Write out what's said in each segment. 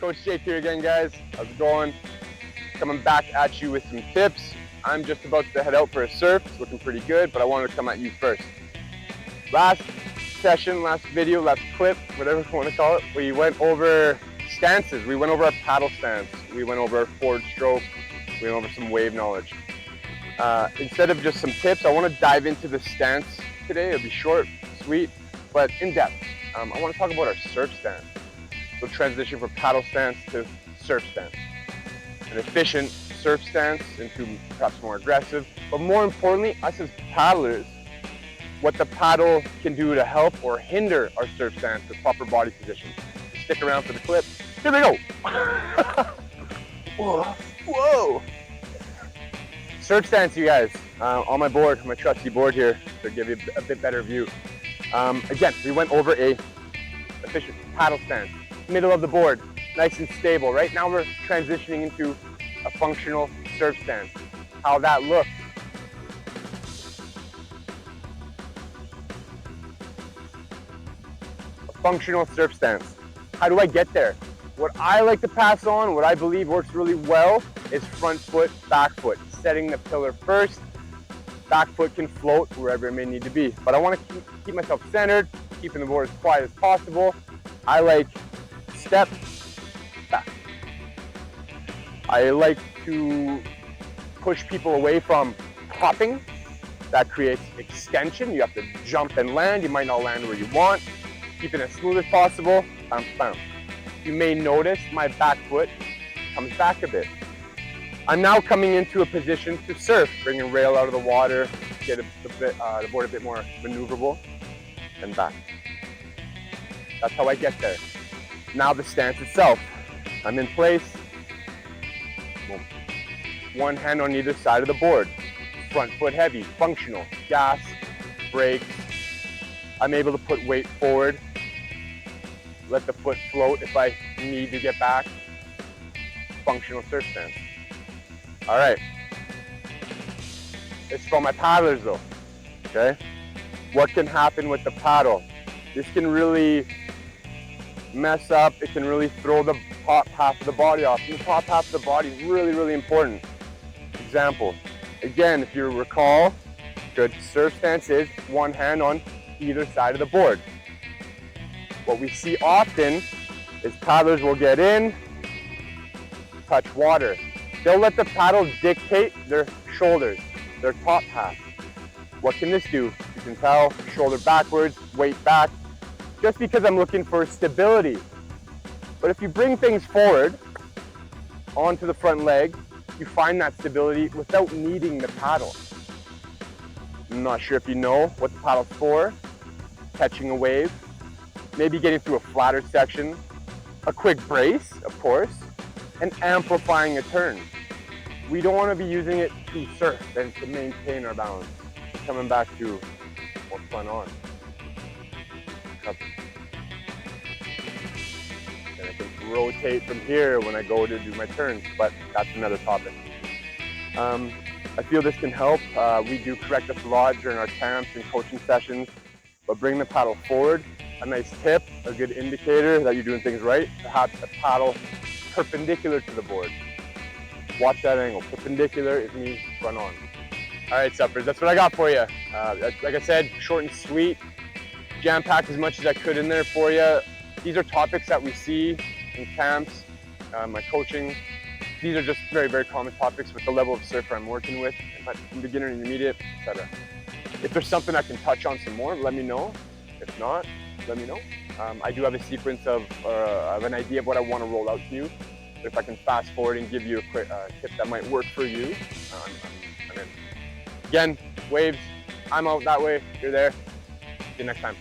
Coach Jake here again, guys. How's it going? Coming back at you with some tips. I'm just about to head out for a surf. It's looking pretty good, but I wanted to come at you first. Last session, last video, last clip, whatever you want to call it, we went over stances. We went over our paddle stance. We went over forward stroke. We went over some wave knowledge. Instead of just some tips, I want to dive into the stance today. It'll be short, sweet, but in depth. I want to talk about our surf stance. So transition from paddle stance to surf stance. An efficient surf stance into perhaps more aggressive, but more importantly, us as paddlers, what the paddle can do to help or hinder our surf stance with proper body position. Stick around for the clip. Here we go. Whoa. Whoa. Surf stance, you guys, on my board, my trusty board here, to give you a bit better view. Again, we went over a efficient paddle stance, middle of the board, nice and stable. Right now we're transitioning into a functional surf stance. How that looks. A functional surf stance. How do I get there? What I like to pass on, what I believe works really well, is front foot, back foot. Setting the pillar first. Back foot can float wherever it may need to be. But I want to keep myself centered, keeping the board as quiet as possible. I like step, back. I like to push people away from hopping. That creates extension. You have to jump and land. You might not land where you want. Keep it as smooth as possible. Bam, bam. You may notice my back foot comes back a bit. I'm now coming into a position to surf, bring a rail out of the water, get the board a bit more maneuverable, and back. That's how I get there. Now the stance itself. I'm in place. Boom. One hand on either side of the board. Front foot heavy, functional. Gas, brakes. I'm able to put weight forward. Let the foot float if I need to get back. Functional surf stance. All right. It's for my paddlers though, okay? What can happen with the paddle? This can really mess up. It can really throw the top half of the body off. And the top half of the body is really, really important. Example, again, if you recall, good surf stance is one hand on either side of the board. What we see often is paddlers will get in, touch water. They'll let the paddle dictate their shoulders, their top half. What can this do? You can tell, shoulder backwards, weight back, just because I'm looking for stability. But if you bring things forward onto the front leg, you find that stability without needing the paddle. I'm not sure if you know what the paddle's for. Catching a wave, maybe getting through a flatter section, a quick brace, of course, and amplifying a turn. We don't want to be using it to surf and to maintain our balance. Coming back to what's going on. Up. And I can rotate from here when I go to do my turns, but that's another topic. I feel this can help. We do corrective a lot during our camps and coaching sessions, but bring the paddle forward. A nice tip, a good indicator that you're doing things right, to have the paddle perpendicular to the board. Watch that angle. Perpendicular, it means run on. All right, suppers, that's what I got for you. Like I said, short and sweet, jam-packed as much as I could in there for you. These are topics that we see in camps, my coaching. These are just very, very common topics with the level of surfer I'm working with, from beginner, intermediate, etc. If there's something I can touch on some more, let me know. If not, let me know. I do have a sequence of an idea of what I want to roll out to you. But if I can fast forward and give you a quick tip that might work for you, I'm in. Again, waves, I'm out that way, you're there. See you next time.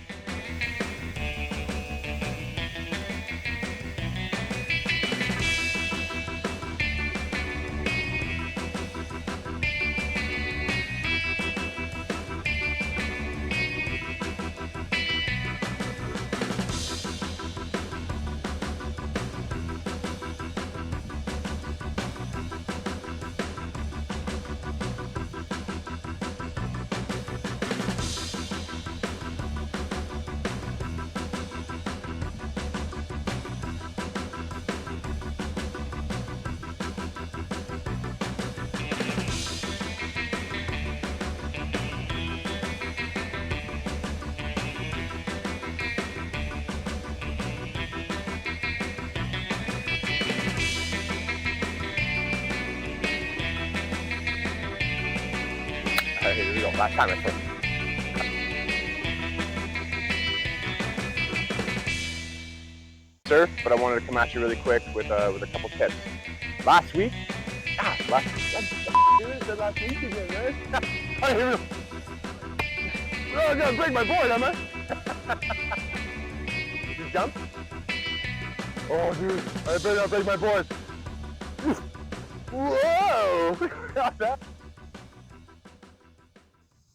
Last time I said. Surf, but I wanted to come at you really quick with a couple tips. Last week, last week again, man. Oh, here we go. Oh, I'm gonna break my board, am I? Did you jump? Oh, dude, I better not break my board. Whoa!